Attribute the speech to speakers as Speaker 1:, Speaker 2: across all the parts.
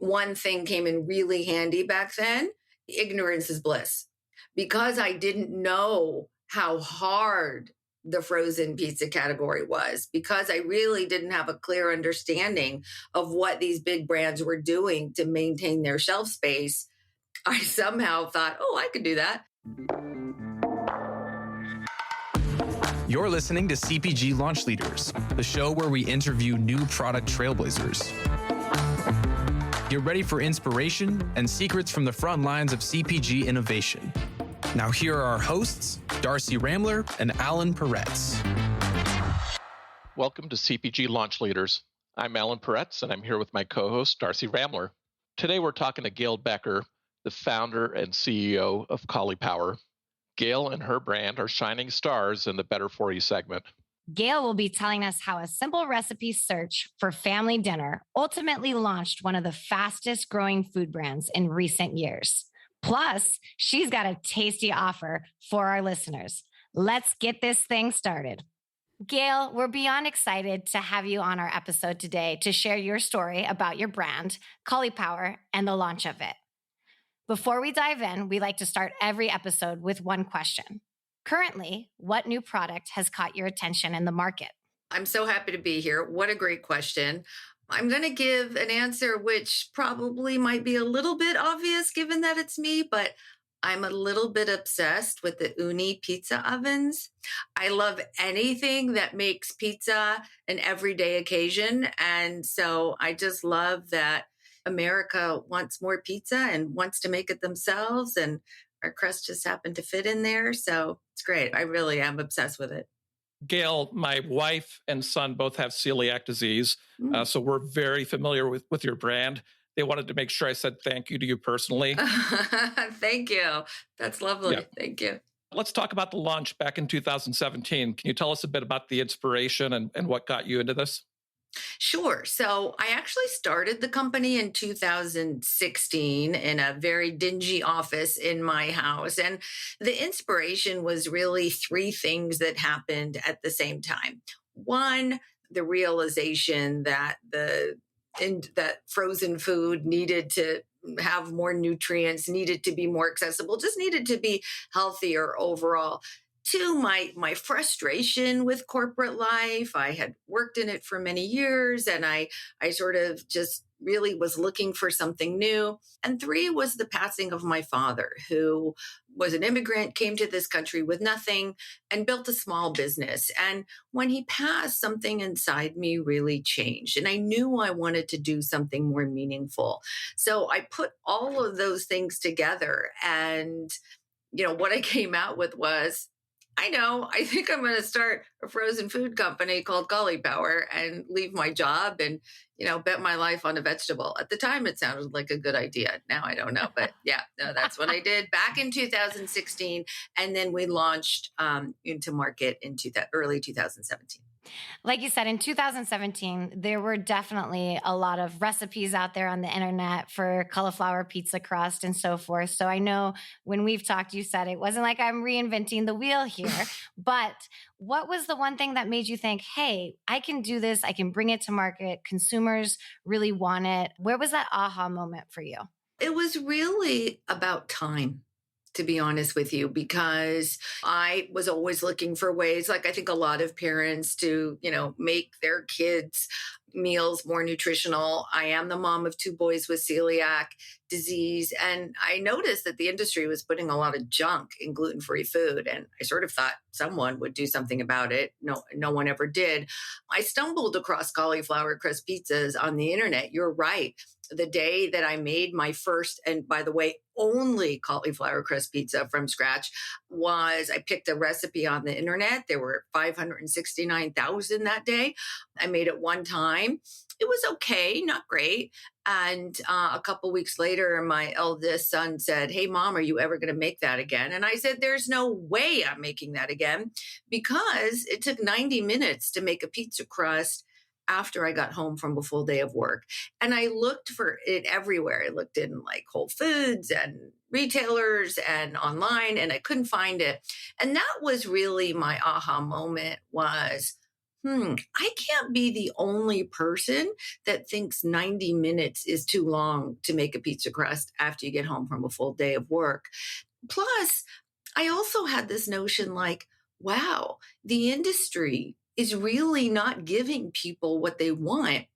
Speaker 1: one thing came in really handy back then. Ignorance is bliss. Because I didn't know how hard the frozen pizza category was, because I really didn't have a clear understanding of what these big brands were doing to maintain their shelf space, I somehow thought, oh, I could do that.
Speaker 2: You're listening to CPG Launch Leaders, the show where we interview new product trailblazers. Get ready for inspiration and secrets from the front lines of CPG innovation. Now here are our hosts, Darcy Ramler and Alan Peretz.
Speaker 3: Welcome to CPG Launch Leaders. I'm Alan Peretz, and I'm here with my co-host, Darcy Ramler. Today we're talking to Gail Becker, the founder and CEO of Caulipower. Gail and her brand are shining stars in the Better For You segment.
Speaker 4: Gail will be telling us how a simple recipe search for family dinner ultimately launched one of the fastest growing food brands in recent years. Plus, she's got a tasty offer for our listeners. Let's get this thing started. Gail, we're beyond excited to have you on our episode today to share your story about your brand, Caulipower, and the launch of it. Before we dive in, we like to start every episode with one question. Currently, what new product has caught your attention in the market?
Speaker 1: I'm so happy to be here. What a great question. I'm going to give an answer which probably might be a little bit obvious given that it's me, but I'm a little bit obsessed with the Uni pizza ovens. I love anything that makes pizza an everyday occasion. And so I just love that America wants more pizza and wants to make it themselves. And our crust just happened to fit in there. So it's great. I really am obsessed with it.
Speaker 5: Gail, my wife and son both have celiac disease. So we're very familiar with your brand. They wanted to make sure I said thank you to you personally.
Speaker 1: Thank you. That's lovely. Yeah. Thank you.
Speaker 5: Let's talk about the launch back in 2017. Can you tell us a bit about the inspiration and what got you into this?
Speaker 1: Sure. So I actually started the company in 2016 in a very dingy office in my house. And the inspiration was really three things that happened at the same time. One, the realization that that frozen food needed to have more nutrients, needed to be more accessible, just needed to be healthier overall. Two, my frustration with corporate life. I had worked in it for many years and I sort of just really was looking for something new. And three was the passing of my father, who was an immigrant, came to this country with nothing and built a small business. And when he passed, something inside me really changed. And I knew I wanted to do something more meaningful. So I put all of those things together. And, what I came out with was, I think I'm going to start a frozen food company called Caulipower and leave my job and, bet my life on a vegetable. At the time, it sounded like a good idea. Now I don't know. But that's what I did back in 2016. And then we launched into market in early 2017.
Speaker 4: Like you said, in 2017, there were definitely a lot of recipes out there on the internet for cauliflower pizza crust and so forth. So I know when we've talked, you said it wasn't like I'm reinventing the wheel here. But what was the one thing that made you think, hey, I can do this. I can bring it to market. Consumers really want it. Where was that aha moment for you?
Speaker 1: It was really about time, to be honest with you, because I was always looking for ways, like I think a lot of parents, to, make their kids' meals more nutritional. I am the mom of two boys with celiac disease. And I noticed that the industry was putting a lot of junk in gluten-free food. And I sort of thought someone would do something about it. No one ever did. I stumbled across cauliflower-crust pizzas on the internet. You're right. The day that I made my first, and by the way, only cauliflower crust pizza from scratch was I picked a recipe on the internet. There were 569,000 that day. I made it one time. It was okay, not great. And a couple weeks later, my eldest son said, "Hey, Mom, are you ever going to make that again?" And I said, "There's no way I'm making that again," because it took 90 minutes to make a pizza crust after I got home from a full day of work. And I looked for it everywhere. I looked in like Whole Foods and retailers and online, and I couldn't find it. And that was really my aha moment was, I can't be the only person that thinks 90 minutes is too long to make a pizza crust after you get home from a full day of work. Plus, I also had this notion like, wow, the industry is really not giving people what they want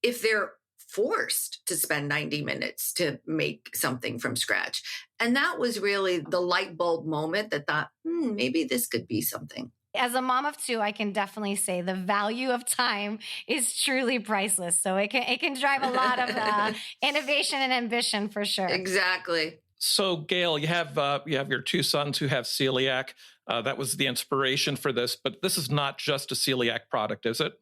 Speaker 1: if they're forced to spend 90 minutes to make something from scratch. And that was really the light bulb moment that thought, maybe this could be something.
Speaker 4: As a mom of two, I can definitely say the value of time is truly priceless. So it can drive a lot of innovation and ambition for sure.
Speaker 1: Exactly.
Speaker 5: So, Gail, you have your two sons who have celiac. That was the inspiration for this, but this is not just a celiac product, is it?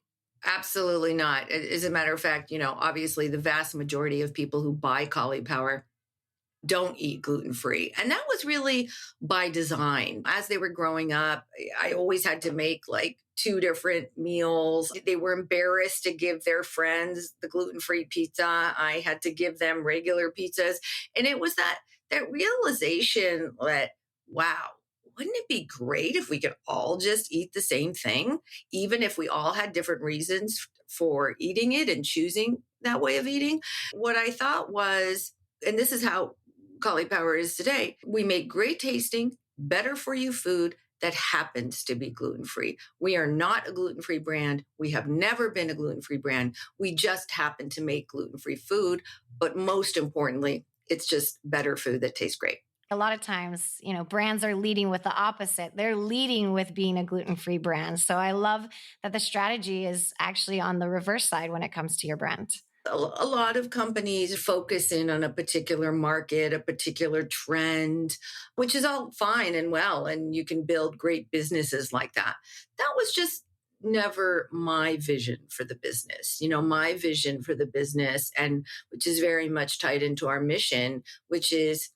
Speaker 1: Absolutely not. As a matter of fact, obviously the vast majority of people who buy Caulipower don't eat gluten-free. And that was really by design. As they were growing up, I always had to make like two different meals. They were embarrassed to give their friends the gluten-free pizza. I had to give them regular pizzas. And it was that realization that, wow, wouldn't it be great if we could all just eat the same thing, even if we all had different reasons for eating it and choosing that way of eating? What I thought was, and this is how Caulipower is today, we make great tasting, better for you food that happens to be gluten-free. We are not a gluten-free brand. We have never been a gluten-free brand. We just happen to make gluten-free food. But most importantly, it's just better food that tastes great.
Speaker 4: A lot of times, brands are leading with the opposite. They're leading with being a gluten-free brand. So I love that the strategy is actually on the reverse side when it comes to your brand.
Speaker 1: A lot of companies focus in on a particular market, a particular trend, which is all fine and well, and you can build great businesses like that. That was just never my vision for the business. My vision for the business, and which is very much tied into our mission, which is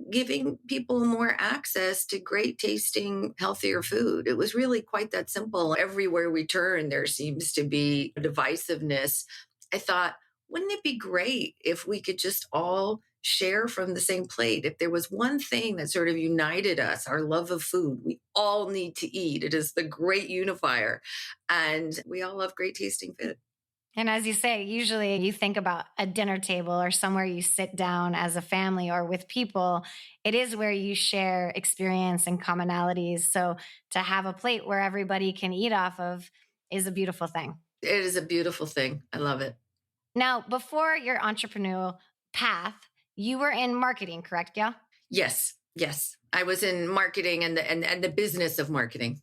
Speaker 1: giving people more access to great tasting, healthier food. It was really quite that simple. Everywhere we turn, there seems to be divisiveness. I thought, wouldn't it be great if we could just all share from the same plate? If there was one thing that sort of united us, our love of food, we all need to eat. It is the great unifier. And we all love great tasting food.
Speaker 4: And as you say, usually you think about a dinner table or somewhere you sit down as a family or with people. It is where you share experience and commonalities. So to have a plate where everybody can eat off of is a beautiful thing.
Speaker 1: It is a beautiful thing. I love it.
Speaker 4: Now, before your entrepreneurial path, you were in marketing, correct, Gail?
Speaker 1: Yes. I was in marketing and the business of marketing.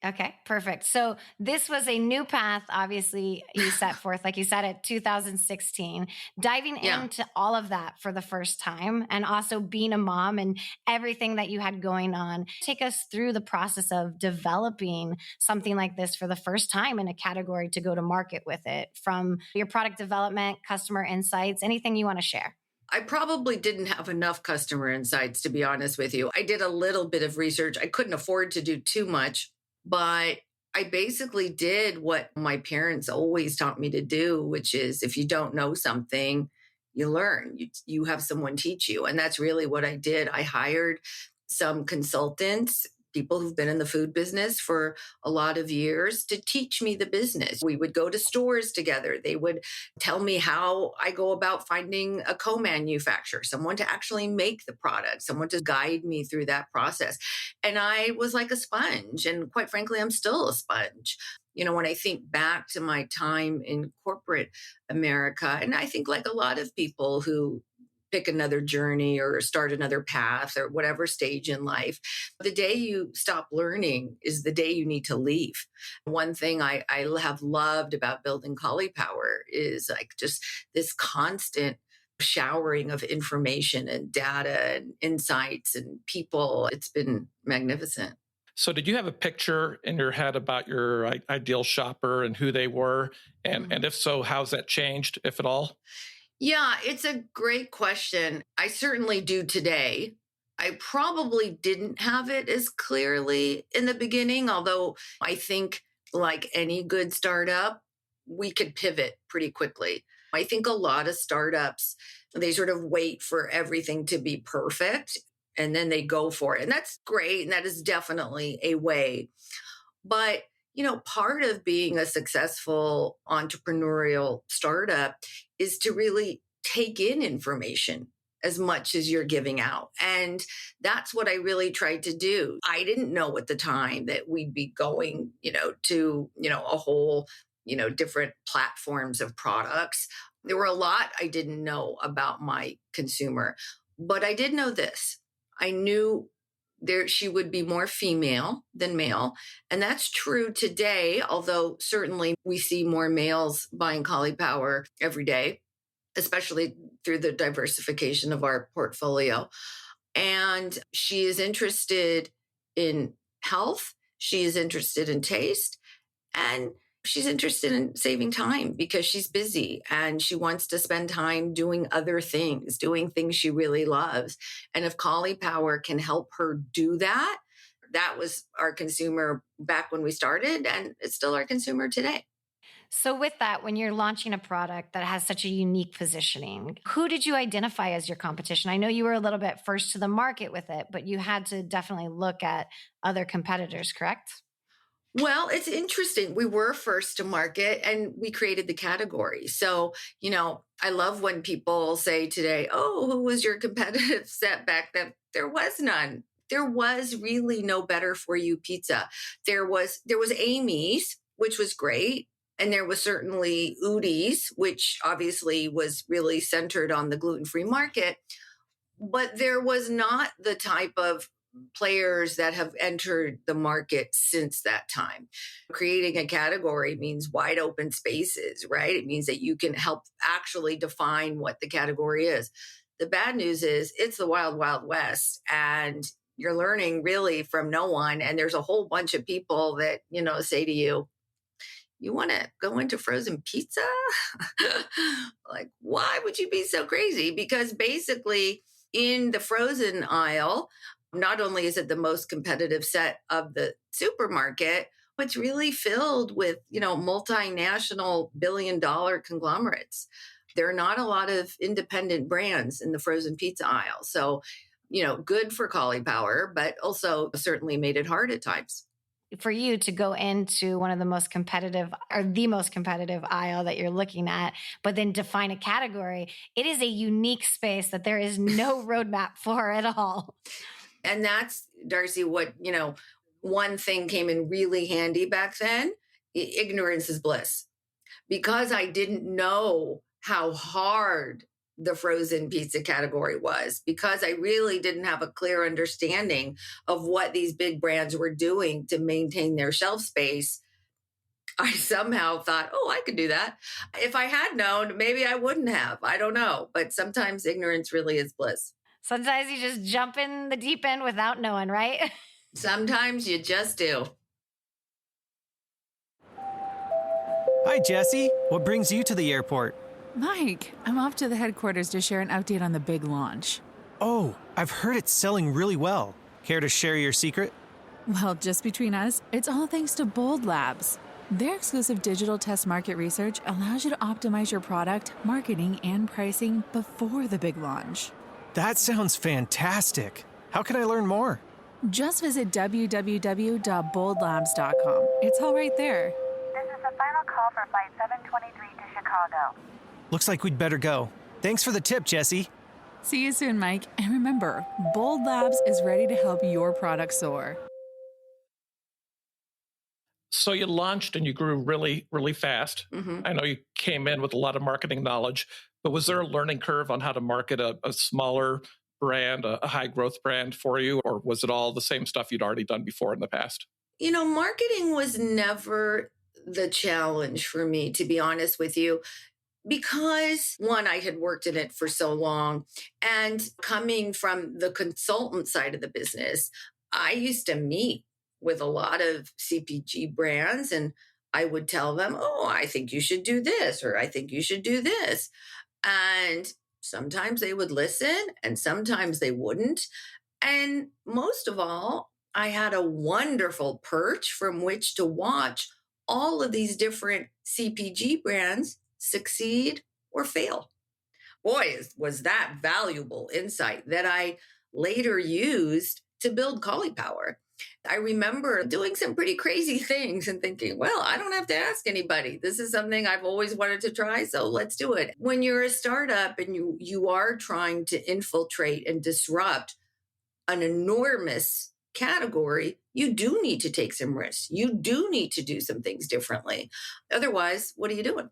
Speaker 4: Okay, perfect. So this was a new path, obviously, you set forth, like you said, at 2016, diving into all of that for the first time and also being a mom and everything that you had going on. Take us through the process of developing something like this for the first time in a category to go to market with it, from your product development, customer insights, anything you want to share.
Speaker 1: I probably didn't have enough customer insights, to be honest with you. I did a little bit of research. I couldn't afford to do too much. But I basically did what my parents always taught me to do, which is if you don't know something, you learn. You have someone teach you. And that's really what I did. I hired some consultants, people who've been in the food business for a lot of years, to teach me the business. We would go to stores together. They would tell me how I go about finding a co-manufacturer, someone to actually make the product, someone to guide me through that process. And I was like a sponge. And quite frankly, I'm still a sponge. When I think back to my time in corporate America, and I think like a lot of people who pick another journey or start another path or whatever stage in life, the day you stop learning is the day you need to leave. One thing I have loved about building Caulipower is like just this constant showering of information and data and insights and people. It's been magnificent.
Speaker 5: So did you have a picture in your head about your ideal shopper and who they were? And if so, how's that changed, if at all?
Speaker 1: Yeah, it's a great question. I certainly do today. I probably didn't have it as clearly in the beginning, although I think like any good startup, we could pivot pretty quickly. I think a lot of startups, they sort of wait for everything to be perfect and then they go for it. And that's great. And that is definitely a way. But part of being a successful entrepreneurial startup is to really take in information as much as you're giving out. And that's what I really tried to do. I didn't know at the time that we'd be going, to, a whole, different platforms of products. There were a lot I didn't know about my consumer, but I did know this. I knew she would be more female than male. And that's true today, although certainly we see more males buying Caulipower every day, especially through the diversification of our portfolio. And she is interested in health. She is interested in taste. And she's interested in saving time because she's busy and she wants to spend time doing other things, doing things she really loves. And if Caulipower can help her do that, that was our consumer back when we started, and it's still our consumer today.
Speaker 4: So with that, when you're launching a product that has such a unique positioning, who did you identify as your competition? I know you were a little bit first to the market with it, but you had to definitely look at other competitors, correct?
Speaker 1: Well, it's interesting. We were first to market and we created the category. So, I love when people say today, oh, who was your competitive set back then? There was none. There was really no better for you pizza. There was Amy's, which was great. And there was certainly Udi's, which obviously was really centered on the gluten-free market. But there was not the type of players that have entered the market since that time. Creating a category means wide open spaces, right? It means that you can help actually define what the category is. The bad news is it's the wild, wild west, and you're learning really from no one. And there's a whole bunch of people that, say to you, you want to go into frozen pizza? Like, why would you be so crazy? Because basically in the frozen aisle, not only is it the most competitive set of the supermarket, but it's really filled with, multinational billion-dollar conglomerates. There are not a lot of independent brands in the frozen pizza aisle. So, good for Caulipower, but also certainly made it hard at times.
Speaker 4: For you to go into one of the most competitive or the most competitive aisle that you're looking at, but then define a category, it is a unique space that there is no roadmap for at all.
Speaker 1: And that's, Darcy, what, one thing came in really handy back then. Ignorance is bliss. Because I didn't know how hard the frozen pizza category was, because I really didn't have a clear understanding of what these big brands were doing to maintain their shelf space, I somehow thought, oh, I could do that. If I had known, maybe I wouldn't have. I don't know. But sometimes ignorance really is bliss.
Speaker 4: Sometimes you just jump in the deep end without knowing, right?
Speaker 1: Sometimes you just do.
Speaker 6: Hi, Jesse. What brings you to the airport?
Speaker 7: Mike, I'm off to the headquarters to share an update on the big launch.
Speaker 6: Oh, I've heard it's selling really well. Care to share your secret?
Speaker 7: Well, just between us, it's all thanks to Bold Labs. Their exclusive digital test market research allows you to optimize your product, marketing, and pricing before the big launch.
Speaker 6: That sounds fantastic. How can I learn more?
Speaker 7: Just visit www.boldlabs.com. It's all right there.
Speaker 8: This is the final call for Flight 723 to Chicago.
Speaker 6: Looks like we'd better go. Thanks for the tip, Jesse.
Speaker 7: See you soon, Mike. And remember, Bold Labs is ready to help your product soar.
Speaker 5: So you launched and you grew really, really fast.
Speaker 1: Mm-hmm.
Speaker 5: I know you came in with a lot of marketing knowledge, but was there a learning curve on how to market a smaller brand, a high growth brand for you? Or was it all the same stuff you'd already done before in the past?
Speaker 1: Marketing was never the challenge for me, to be honest with you, because one, I had worked in it for so long, and coming from the consultant side of the business, I used to meet with a lot of CPG brands, and I would tell them, oh, I think you should do this, or I think you should do this. And sometimes they would listen and sometimes they wouldn't. And most of all, I had a wonderful perch from which to watch all of these different CPG brands succeed or fail. Boy, was that valuable insight that I later used to build Caulipower. I remember doing some pretty crazy things and thinking, well, I don't have to ask anybody. This is something I've always wanted to try, so let's do it. When you're a startup and you are trying to infiltrate and disrupt an enormous category, you do need to take some risks. You do need to do some things differently. Otherwise, what are you doing?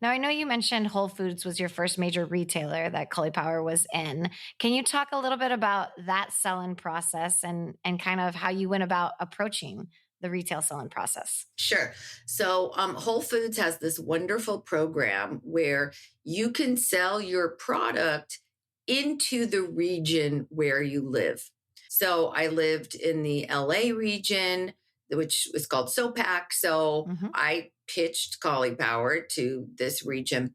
Speaker 4: Now, I know you mentioned Whole Foods was your first major retailer that Caulipower was in. Can you talk a little bit about that selling process and kind of how you went about approaching the retail selling process?
Speaker 1: Sure. So, Whole Foods has this wonderful program where you can sell your product into the region where you live. So, I lived in the LA region, which was called SOPAC. So, I pitched Caulipower to this region.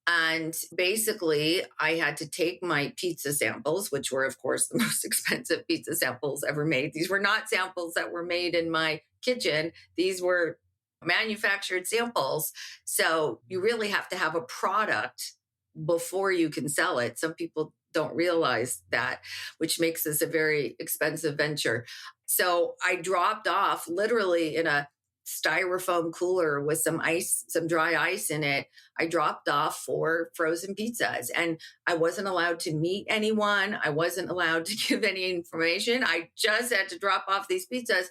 Speaker 1: And basically, I had to take my pizza samples, which were, of course, the most expensive pizza samples ever made. These were not samples that were made in my kitchen, these were manufactured samples. So you really have to have a product before you can sell it. Some people don't realize that, which makes this a very expensive venture. So I dropped off literally in a styrofoam cooler with some ice, some dry ice in it. I dropped off 4 frozen pizzas and I wasn't allowed to meet anyone. I wasn't allowed to give any information. I just had to drop off these pizzas.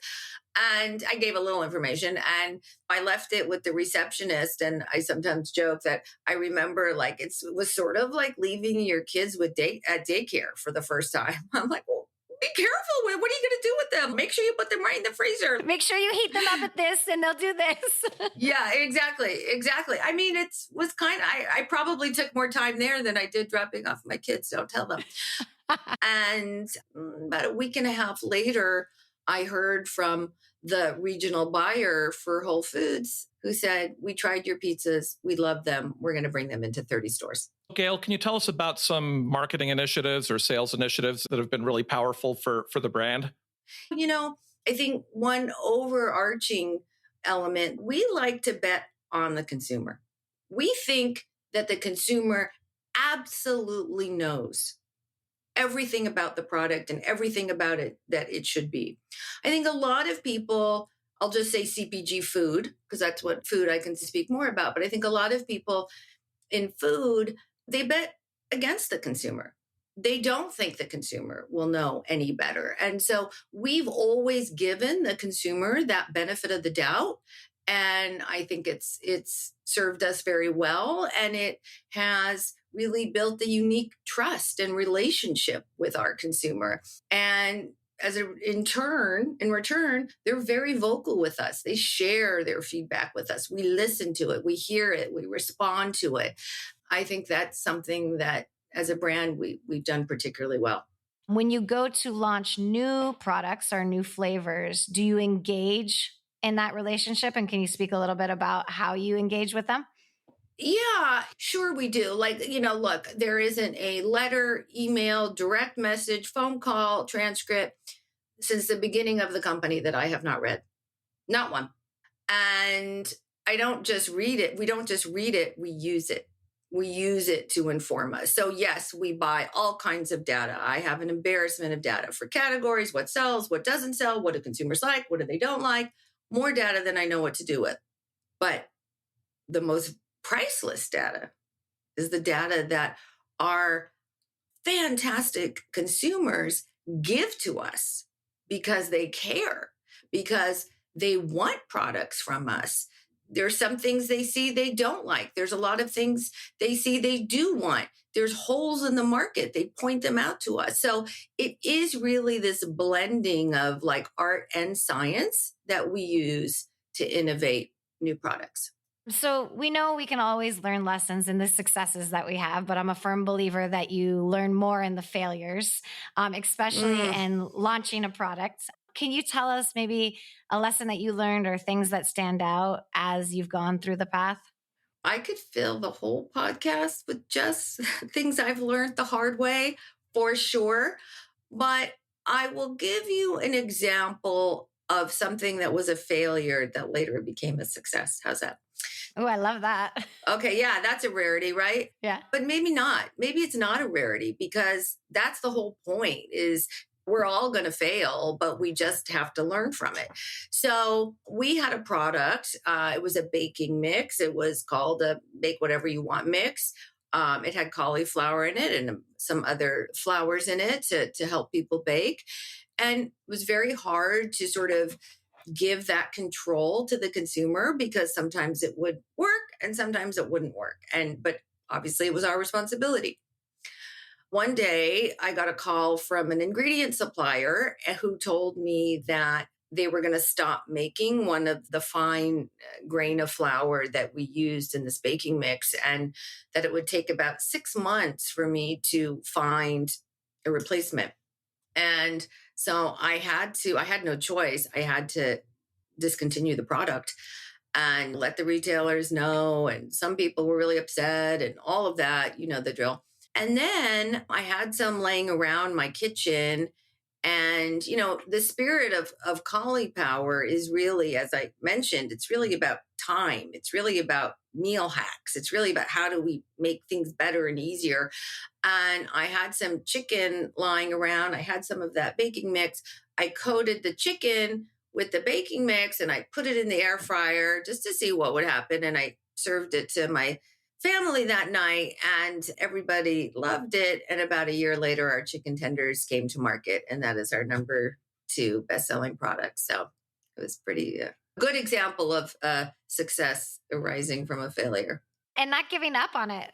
Speaker 1: And I gave a little information and I left it with the receptionist. And I sometimes joke that I remember like it was sort of like leaving your kids with at daycare for the first time. I'm like, well, be careful. What are you going to do with them? Make sure you put them right in the freezer.
Speaker 4: Make sure you heat them up at this and they'll do this.
Speaker 1: Yeah, exactly. Exactly. I mean, was kind of, I probably took more time there than I did dropping off my kids. Don't tell them. And about a week and a half later, I heard from the regional buyer for Whole Foods who said, we tried your pizzas. We love them. We're going to bring them into 30 stores.
Speaker 5: Gail, can you tell us about some marketing initiatives or sales initiatives that have been really powerful for the brand?
Speaker 1: You know, I think one overarching element, we like to bet on the consumer. We think that the consumer absolutely knows everything about the product and everything about it that it should be. I think a lot of people, I'll just say CPG food, because that's what food I can speak more about. But I think a lot of people in food, they bet against the consumer. They don't think the consumer will know any better. And so we've always given the consumer that benefit of the doubt. And I think it's served us very well. And it has really built a unique trust and relationship with our consumer. And in return, they're very vocal with us. They share their feedback with us. We listen to it. We hear it. We respond to it. I think that's something that as a brand, we've done particularly well.
Speaker 4: When you go to launch new products or new flavors, do you engage in that relationship? And can you speak a little bit about how you engage with them?
Speaker 1: Yeah, sure we do. Like, look, there isn't a letter, email, direct message, phone call, transcript since the beginning of the company that I have not read. Not one. And I don't just read it. We don't just read it. We use it. We use it to inform us. So yes, we buy all kinds of data. I have an embarrassment of data for categories, what sells, what doesn't sell, what do consumers like, what do they don't like, more data than I know what to do with. But the most priceless data is the data that our fantastic consumers give to us because they care, because they want products from us. There's some things they see they don't like. There's a lot of things they see they do want. There's holes in the market. They point them out to us. So it is really this blending of like art and science that we use to innovate new products.
Speaker 4: So we know we can always learn lessons in the successes that we have, but I'm a firm believer that you learn more in the failures, especially in launching a product. Can you tell us maybe a lesson that you learned or things that stand out as you've gone through the path?
Speaker 1: I could fill the whole podcast with just things I've learned the hard way, for sure. But I will give you an example of something that was a failure that later became a success. How's that?
Speaker 4: Oh, I love that.
Speaker 1: Okay, yeah, that's a rarity, right?
Speaker 4: Yeah.
Speaker 1: But maybe not. Maybe it's not a rarity because that's the whole point is we're all going to fail, but we just have to learn from it. So we had a product. It was a baking mix. It was called a Bake Whatever You Want mix. It had cauliflower in it and some other flours in it to help people bake. And it was very hard to sort of give that control to the consumer because sometimes it would work and sometimes it wouldn't work. But obviously it was our responsibility. One day I got a call from an ingredient supplier who told me that they were going to stop making one of the fine grain of flour that we used in this baking mix, and that it would take about 6 months for me to find a replacement. And so I had no choice. I had to discontinue the product and let the retailers know. And some people were really upset and all of that, you know, the drill. And then I had some laying around my kitchen. And, you know, the spirit of Caulipower is really, as I mentioned, it's really about time. It's really about meal hacks. It's really about how do we make things better and easier. And I had some chicken lying around. I had some of that baking mix. I coated the chicken with the baking mix and I put it in the air fryer just to see what would happen. And I served it to my family that night and everybody loved it. And about a year later, our chicken tenders came to market, and that is our number 2 best-selling product. So it was pretty good example of success arising from a failure.
Speaker 4: And not giving up on it.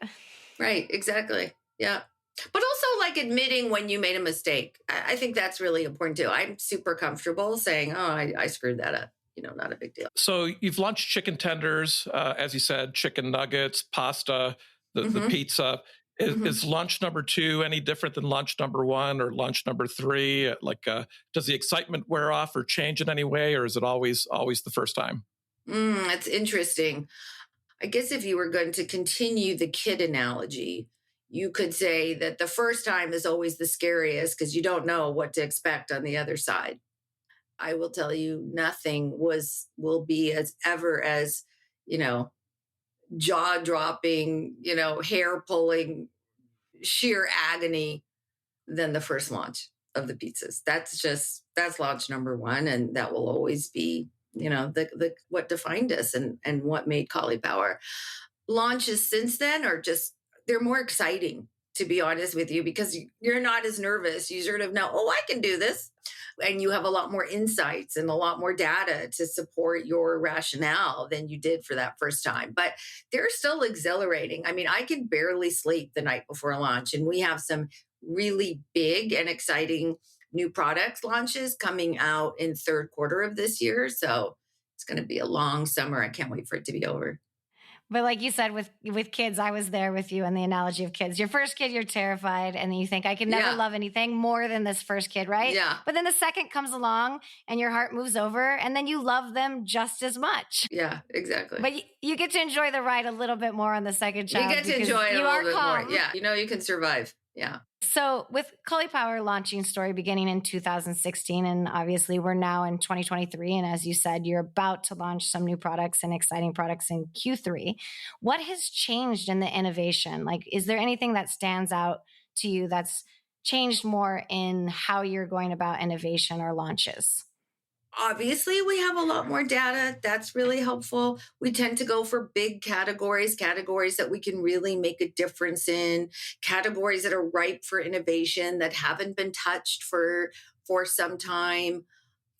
Speaker 1: Right, exactly. Yeah. But also like admitting when you made a mistake. I think that's really important too. I'm super comfortable saying, oh, I screwed that up. You know, not a big deal.
Speaker 5: So you've launched chicken tenders, as you said, chicken nuggets, pasta, the pizza. Is launch number 2 any different than launch number 1 or launch number 3? Does the excitement wear off or change in any way, or is it always the first time?
Speaker 1: That's interesting. I guess if you were going to continue the kid analogy, you could say that the first time is always the scariest because you don't know what to expect on the other side. I will tell you, nothing will be as you know, jaw dropping, you know, hair pulling, sheer agony than the first launch of the pizzas. That's launch number 1, and that will always be, you know, the what defined us and what made Caulipower. Launches since then they're more exciting, to be honest with you, because you're not as nervous. You sort of know, oh, I can do this. And you have a lot more insights and a lot more data to support your rationale than you did for that first time. But they're still exhilarating. I mean, I can barely sleep the night before launch. And we have some really big and exciting new products launches coming out in third quarter of this year. So it's going to be a long summer. I can't wait for it to be over.
Speaker 4: But like you said, with kids, I was there with you on the analogy of kids. Your first kid, you're terrified. And then you think, I can never love anything more than this first kid, right?
Speaker 1: Yeah.
Speaker 4: But then the second comes along and your heart moves over and then you love them just as much.
Speaker 1: Yeah, exactly.
Speaker 4: But you get to enjoy the ride a little bit more on the second child.
Speaker 1: You get to enjoy it a little bit
Speaker 4: calm.
Speaker 1: more. Yeah, you know, you can survive. Yeah.
Speaker 4: So with Caulipower launching story beginning in 2016, and obviously we're now in 2023. And as you said, you're about to launch some new products and exciting products in Q3. What has changed in the innovation? Like, is there anything that stands out to you that's changed more in how you're going about innovation or launches?
Speaker 1: Obviously, we have a lot more data. That's really helpful. We tend to go for big categories that we can really make a difference in, categories that are ripe for innovation, that haven't been touched for some time.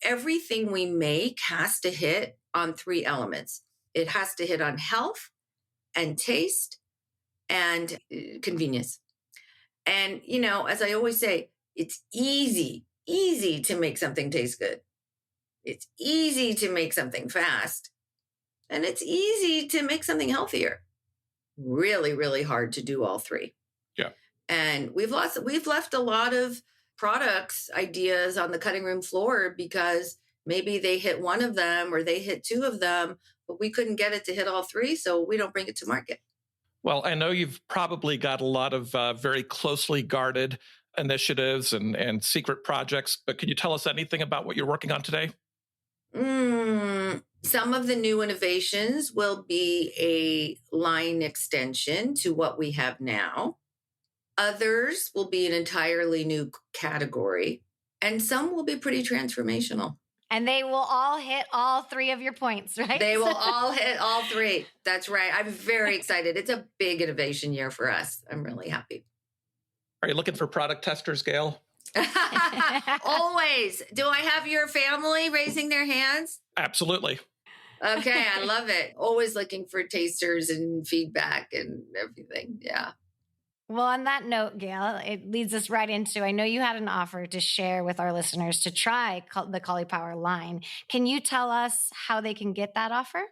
Speaker 1: Everything we make has to hit on 3 elements. It has to hit on health and taste and convenience. And, you know, as I always say, it's easy to make something taste good. It's easy to make something fast, and it's easy to make something healthier. Really, really hard to do all 3.
Speaker 5: Yeah.
Speaker 1: And we've left a lot of products ideas on the cutting room floor because maybe they hit one of them or they hit 2 of them, but we couldn't get it to hit all 3, so we don't bring it to market.
Speaker 5: Well, I know you've probably got a lot of very closely guarded initiatives and secret projects, but can you tell us anything about what you're working on today?
Speaker 1: Some of the new innovations will be a line extension to what we have now. Others will be an entirely new category. And some will be pretty transformational.
Speaker 4: And they will all hit all 3 of your points, right?
Speaker 1: They will all hit all 3. That's right. I'm very excited. It's a big innovation year for us. I'm really happy.
Speaker 5: Are you looking for product testers, Gail?
Speaker 1: Always. Do I have your family raising their hands?
Speaker 5: Absolutely.
Speaker 1: Okay, I love it. Always looking for tasters and feedback and everything. Yeah.
Speaker 4: Well, on that note, Gail, it leads us right into, I know you had an offer to share with our listeners to try the Caulipower line. Can you tell us how they can get that offer?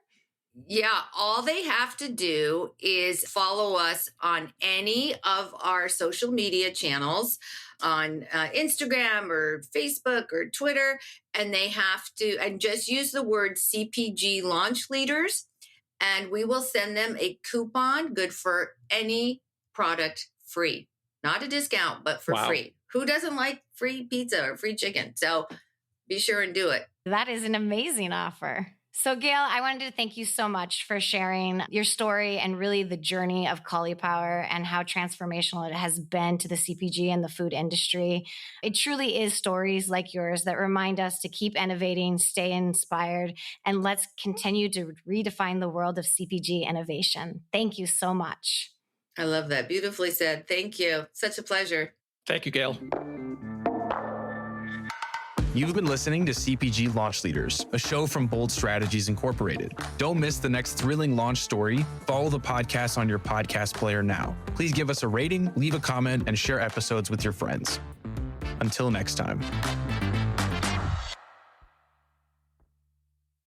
Speaker 1: Yeah, all they have to do is follow us on any of our social media channels on Instagram or Facebook or Twitter. And they have to, and just use the word CPG launch leaders, and we will send them a coupon good for any product free, not a discount, but for free. Who doesn't like free pizza or free chicken? So be sure and do it.
Speaker 4: That is an amazing offer. So Gail, I wanted to thank you so much for sharing your story and really the journey of Caulipower and how transformational it has been to the CPG and the food industry. It truly is stories like yours that remind us to keep innovating, stay inspired, and let's continue to redefine the world of CPG innovation. Thank you so much.
Speaker 1: I love that. Beautifully said. Thank you. Such a pleasure.
Speaker 5: Thank you, Gail.
Speaker 2: You've been listening to CPG Launch Leaders, a show from Bold Strategies Incorporated. Don't miss the next thrilling launch story. Follow the podcast on your podcast player now. Please give us a rating, leave a comment, and share episodes with your friends. Until next time.